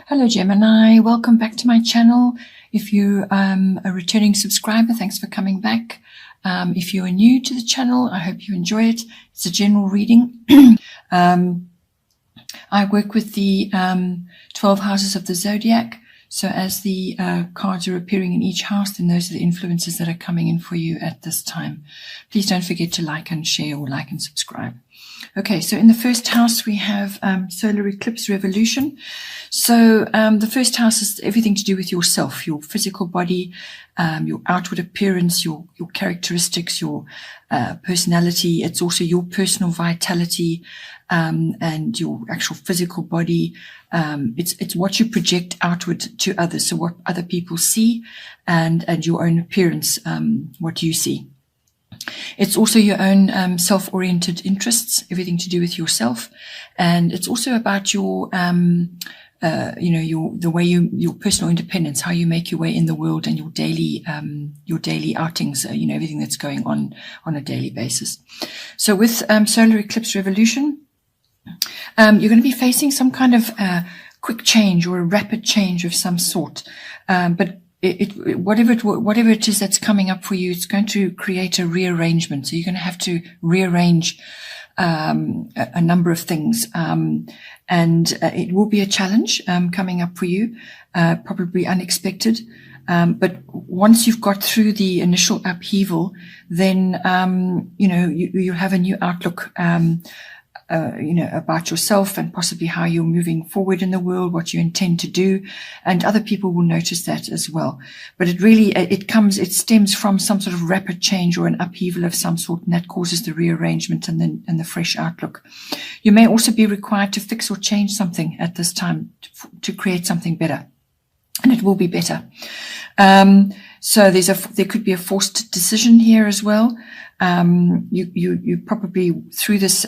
Hello Gemini, welcome back to my channel. If you a returning subscriber, thanks for coming back. If you are new to the channel, I hope you enjoy it. It's a general reading. I work with the 12 houses of the zodiac. So as the cards are appearing in each house, then those are the influences that are coming in for you at this time. Please don't forget to like and share, or like and subscribe. Okay, so in the first house we have solar eclipse revolution. So the first house is everything to do with yourself, your physical body, your outward appearance, your characteristics, your personality. It's also your personal vitality and your actual physical body. It's what you project outward to others, so what other people see, and your own appearance, what you see. It's also your own self-oriented interests, everything to do with yourself, and it's also about your your personal independence, how you make your way in the world, and your daily outings, everything that's going on a daily basis. So with solar eclipse revolution, you're going to be facing some kind of quick change or a rapid change of some sort, but whatever it is that's coming up for you, it's going to create a rearrangement. So you're going to have to rearrange a number of things, and it will be a challenge coming up for you, probably unexpected. But once you've got through the initial upheaval, then you'll have a new outlook about yourself, and possibly how you're moving forward in the world, what you intend to do, and other people will notice that as well. But it stems from some sort of rapid change or an upheaval of some sort, and that causes the rearrangement and the fresh outlook. You may also be required to fix or change something at this time to create something better, and it will be better. So there could be a forced decision here as well. You probably, through this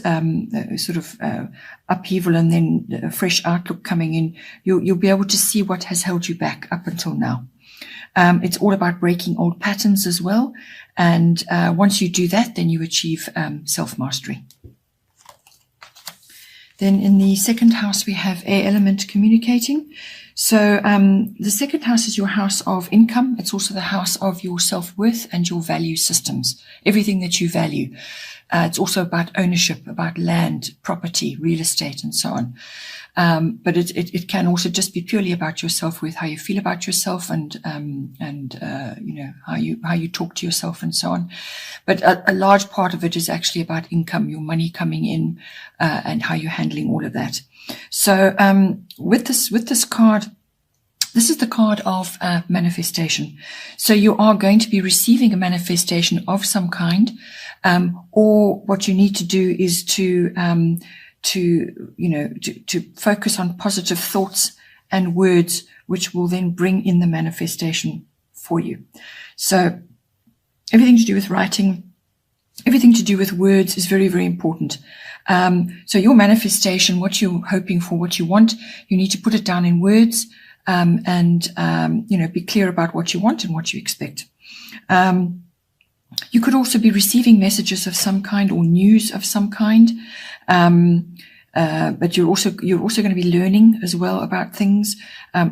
upheaval and then a fresh outlook coming in, you'll be able to see what has held you back up until now. It's all about breaking old patterns as well, and once you do that, then you achieve self-mastery. Then in the second house we have air element communicating. So the second house is your house of income. It's also the house of your self-worth and your value systems, everything that you value. It's also about ownership, about land, property, real estate, and so on. But it can also just be purely about your self-worth, how you feel about yourself, and how you talk to yourself, and so on. But a large part of it is actually about income, your money coming in, and how you're handling all of that. So with this card, this is the card of manifestation. So you are going to be receiving a manifestation of some kind, or what you need to do is to focus on positive thoughts and words, which will then bring in the manifestation for you. So everything to do with writing, everything to do with words is very, very important. So your manifestation, what you're hoping for, what you want, you need to put it down in words, and be clear about what you want and what you expect. You could also be receiving messages of some kind or news of some kind. But you're also going to be learning as well about things.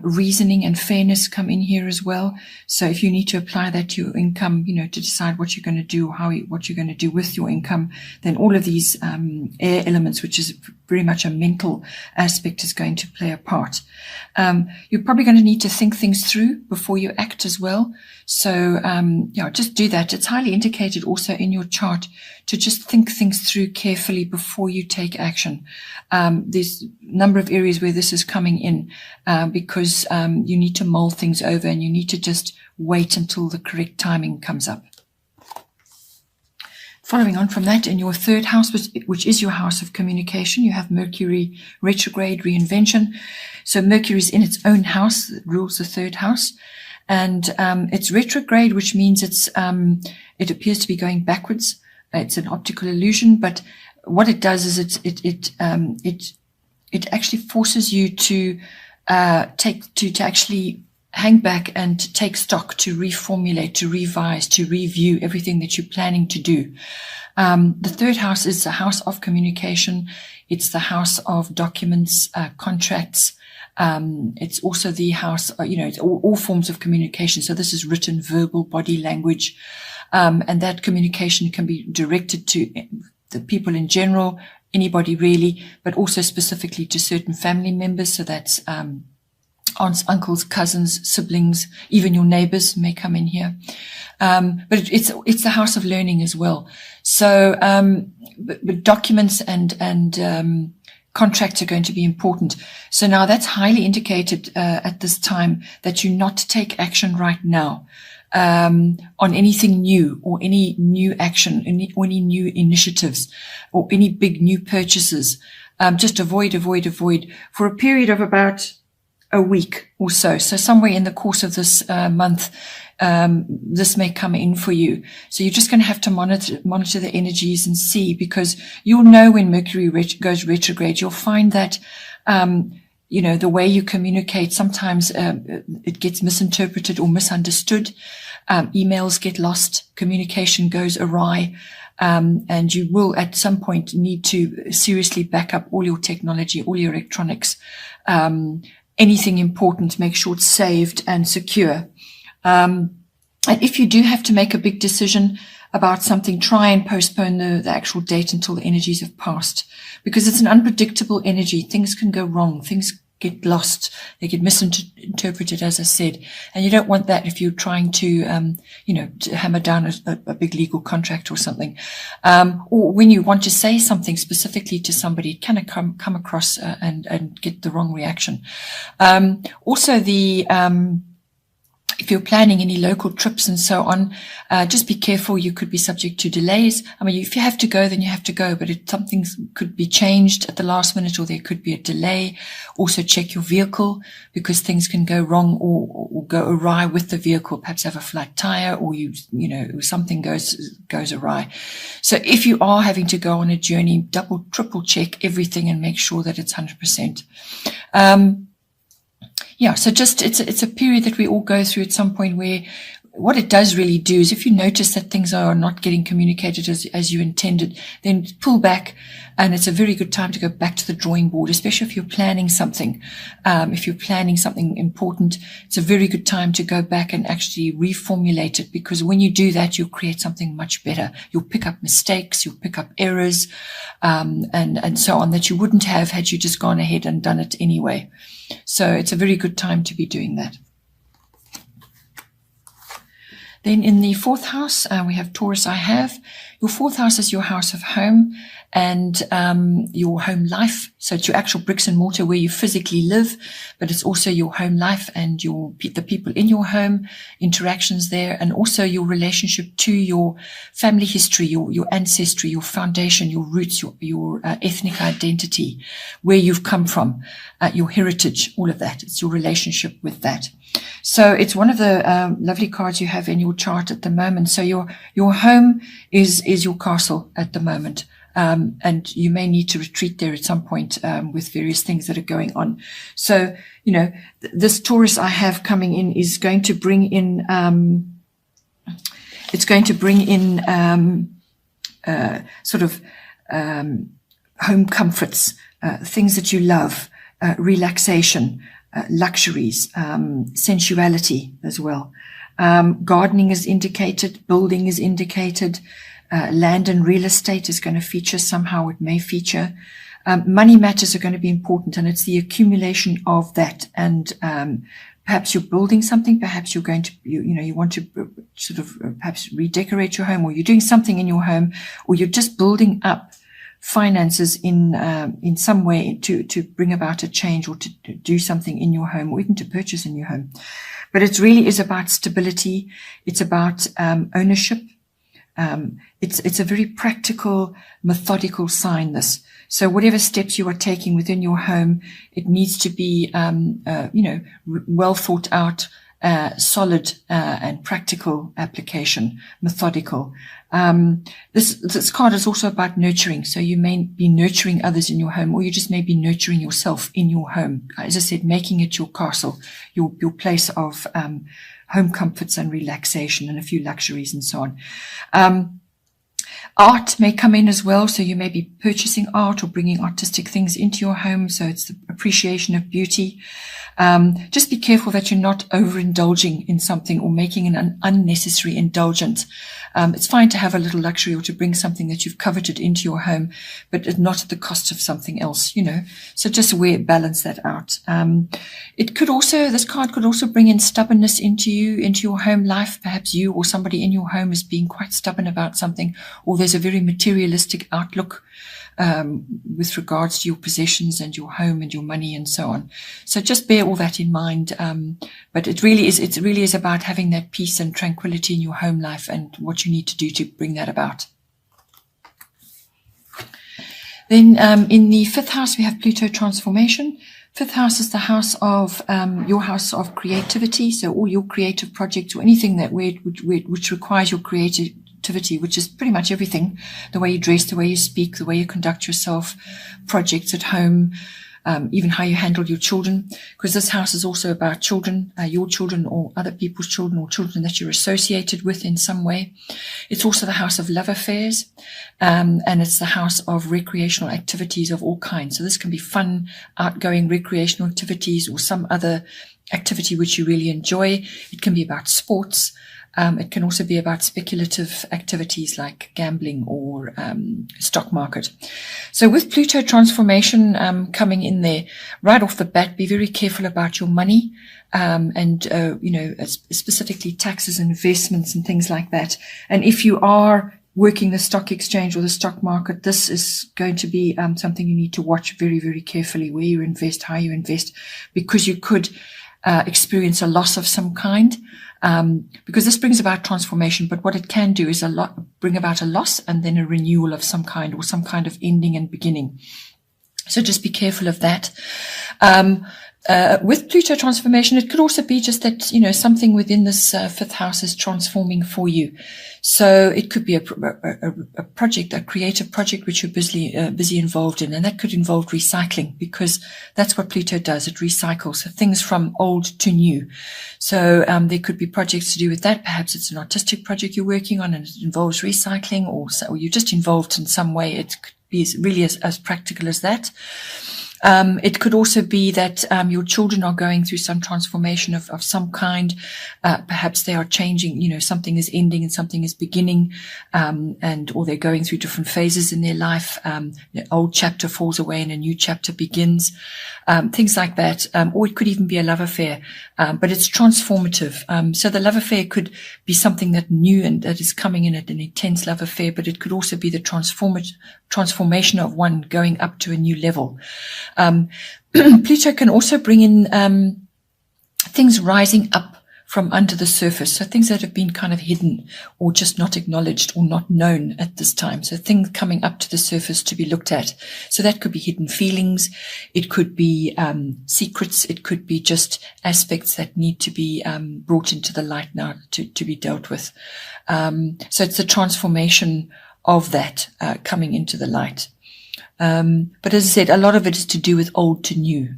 Reasoning and fairness come in here as well. So if you need to apply that to your income, to decide what you're going to do, what you're going to do with your income, then all of these air elements, which is very much a mental aspect, is going to play a part. You're probably going to need to think things through before you act as well. So just do that. It's highly indicated also in your chart to just think things through carefully before you take action. There's a number of areas where this is coming in, because you need to mull things over, and you need to just wait until the correct timing comes up. Following on from that, in your third house, which is your house of communication, you have Mercury retrograde, reinvention. So Mercury is in its own house that rules the third house. And it's retrograde, which means it appears to be going backwards. It's an optical illusion, but what it does is it actually forces you to actually hang back and take stock, to reformulate, to revise, to review everything that you're planning to do. The third house is the house of communication. It's the house of documents, contracts, It's also the house, it's all forms of communication. So this is written, verbal, body language. And that communication can be directed to the people in general, anybody really, but also specifically to certain family members. So that's aunts, uncles, cousins, siblings, even your neighbors may come in here. But it's the house of learning as well. So, but documents and contracts are going to be important. So now that's highly indicated at this time that you not take action right now on anything new or any new action, or any new initiatives or any big new purchases. Just avoid for a period of about a week or so. So somewhere in the course of this month, this may come in for you. So you're just going to have to monitor the energies and see, because you'll know when Mercury goes retrograde. You'll find that, the way you communicate, sometimes it gets misinterpreted or misunderstood. Emails get lost, communication goes awry, and you will at some point need to seriously back up all your technology, all your electronics. Anything important, make sure it's saved and secure. And if you do have to make a big decision about something, try and postpone the actual date until the energies have passed, because it's an unpredictable energy. Things can go wrong. Things get lost. They get misinterpreted, as I said. And you don't want that if you're trying to, to hammer down a big legal contract or something. Or when you want to say something specifically to somebody, it can come across and get the wrong reaction. Also if you're planning any local trips and so on, just be careful. You could be subject to delays. I mean, if you have to go, then you have to go, but something could be changed at the last minute, or there could be a delay. Also check your vehicle, because things can go wrong or go awry with the vehicle. Perhaps have a flat tire, or something goes awry. So if you are having to go on a journey, double, triple check everything and make sure that it's 100%. So it's a period that we all go through at some point, where what it does really do is, if you notice that things are not getting communicated as you intended, then pull back. And it's a very good time to go back to the drawing board, especially if you're planning something. If you're planning something important, it's a very good time to go back and actually reformulate it, because when you do that, you'll create something much better. You'll pick up mistakes, you'll pick up errors, and so on, that you wouldn't have had you just gone ahead and done it anyway. So it's a very good time to be doing that. Then in the fourth house, we have Taurus. Your fourth house is your house of home and your home life. So it's your actual bricks and mortar where you physically live, but it's also your home life and the people in your home, interactions there, and also your relationship to your family history, your ancestry, your foundation, your roots, your ethnic identity, where you've come from, your heritage, all of that. It's your relationship with that. So it's one of the lovely cards you have in your chart at the moment. So your home is your castle at the moment. And you may need to retreat there at some point with various things that are going on. So, this Taurus I have coming in is going to bring in, home comforts, things that you love, relaxation, luxuries, sensuality as well. Gardening is indicated, building is indicated, land and real estate is going to feature somehow. It may feature. Money matters are going to be important, and it's the accumulation of that. And perhaps you're building something, perhaps you're going to, you want to sort of perhaps redecorate your home, or you're doing something in your home, or you're just building up finances in some way to bring about a change, or to do something in your home, or even to purchase in your home. But it really is about stability. It's about ownership. It's a very practical, methodical sign, this. So whatever steps you are taking within your home, it needs to be, well thought out, solid, and practical application, methodical. This card is also about nurturing. So you may be nurturing others in your home, or you just may be nurturing yourself in your home. As I said, making it your castle, your place of, home comforts and relaxation and a few luxuries and so on. Art may come in as well, so you may be purchasing art or bringing artistic things into your home, so it's the appreciation of beauty. Just be careful that you're not overindulging in something or making an unnecessary indulgence. It's fine to have a little luxury or to bring something that you've coveted into your home, but not at the cost of something else, you know. So just balance that out. This card could also bring in stubbornness into your home life. Perhaps you or somebody in your home is being quite stubborn about something, or there's a very materialistic outlook with regards to your possessions and your home and your money and so on. So just bear all that in mind. But it really is about having that peace and tranquility in your home life and what you need to do to bring that about. Then in the 5th house, we have Pluto transformation. 5th house is the house of your house of creativity. So all your creative projects or anything that which requires your creativity, which is pretty much everything, the way you dress, the way you speak, the way you conduct yourself, projects at home, even how you handle your children, because this house is also about children, your children or other people's children or children that you're associated with in some way. It's also the house of love affairs, and it's the house of recreational activities of all kinds. So this can be fun, outgoing recreational activities or some other activity which you really enjoy. It can be about sports. It can also be about speculative activities like gambling or stock market. So with Pluto transformation coming in there, right off the bat, be very careful about your money and specifically taxes and investments and things like that. And if you are working the stock exchange or the stock market, this is going to be something you need to watch very, very carefully, where you invest, how you invest, because you could experience a loss of some kind. Because this brings about transformation, but what it can do is bring about a loss and then a renewal of some kind or some kind of ending and beginning. So just be careful of that. With Pluto transformation, it could also be just that, you know, something within this 5th house is transforming for you. So it could be a project, a creative project, which you're busy involved in. And that could involve recycling, because that's what Pluto does. It recycles things from old to new. So there could be projects to do with that. Perhaps it's an artistic project you're working on and it involves recycling, or you're just involved in some way. It could be really as practical as that. It could also be that your children are going through some transformation of some kind. Perhaps they are changing, you know, something is ending and something is beginning, or they're going through different phases in their life. An old chapter falls away and a new chapter begins. Things like that. Or it could even be a love affair, but it's transformative. So the love affair could be something that new and that is coming in at an intense love affair, but it could also be the transformation of one going up to a new level. Pluto can also bring in things rising up from under the surface, so things that have been kind of hidden or just not acknowledged or not known at this time. So things coming up to the surface to be looked at. So that could be hidden feelings, it could be secrets, it could be just aspects that need to be brought into the light now to be dealt with. So it's the transformation of that coming into the light. But as I said, a lot of it is to do with old to new.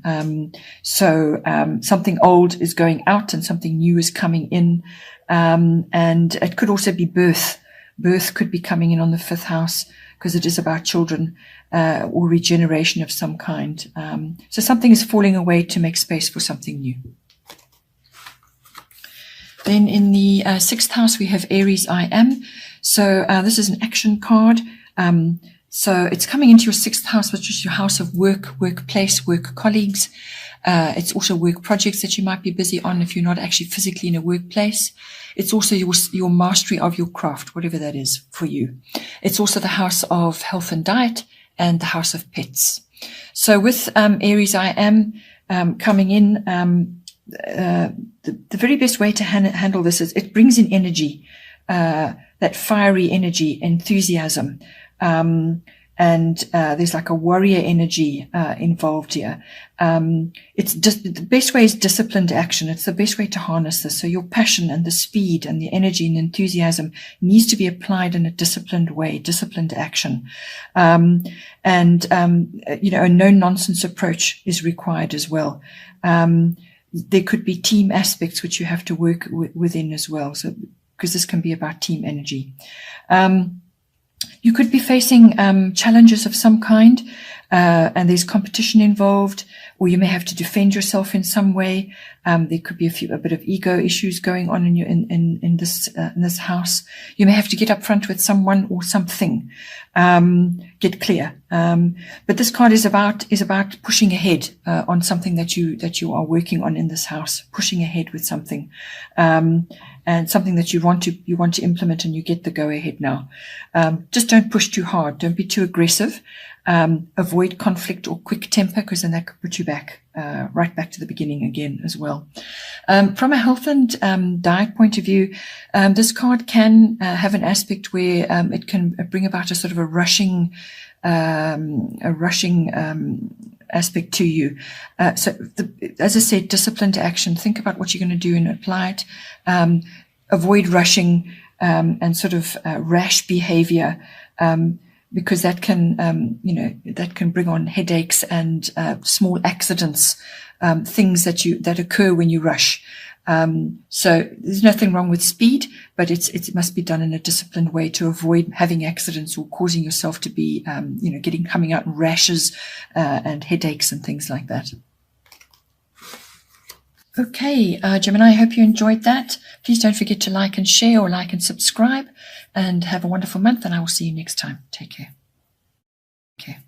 So something old is going out and something new is coming in. And it could also be birth. Birth could be coming in on the 5th house because it is about children, or regeneration of some kind. So something is falling away to make space for something new. Then in the 6th house, we have Aries I Am. So this is an action card. So it's coming into your 6th house, which is your house of work, workplace, work colleagues. It's also work projects that you might be busy on if you're not actually physically in a workplace. It's also your mastery of your craft, whatever that is for you. It's also the house of health and diet and the house of pets. So with Aries I Am coming in, the very best way to handle this is it brings in energy, that fiery energy, enthusiasm. And there's like a warrior energy involved here. It's just the best way is disciplined action. It's the best way to harness this. So your passion and the speed and the energy and enthusiasm needs to be applied in a disciplined way, disciplined action. A no-nonsense approach is required as well. There could be team aspects which you have to work within as well. So because this can be about team energy. You could be facing challenges of some kind, and there's competition involved, or you may have to defend yourself in some way. There could be a bit of ego issues going on in this house. You may have to get up front with someone or something, get clear. But this card is about pushing ahead on something that you are working on in this house, pushing ahead with something. And something that you want to implement, and you get the go ahead now. Just don't push too hard. Don't be too aggressive. Avoid conflict or quick temper, because then that could put you back, right back to the beginning again as well. From a health and diet point of view, this card can have an aspect where it can bring about a sort of a rushing aspect to you. As I said, disciplined action. Think about what you're going to do and apply it. Avoid rushing and sort of rash behavior, because that can, that can bring on headaches and small accidents, things that occur when you rush. So there's nothing wrong with speed, but it must be done in a disciplined way to avoid having accidents or causing yourself to be, coming out in rashes and headaches and things like that. Okay, Gemini, I hope you enjoyed that. Please don't forget to like and share, or like and subscribe, and have a wonderful month, and I will see you next time. Take care. Okay.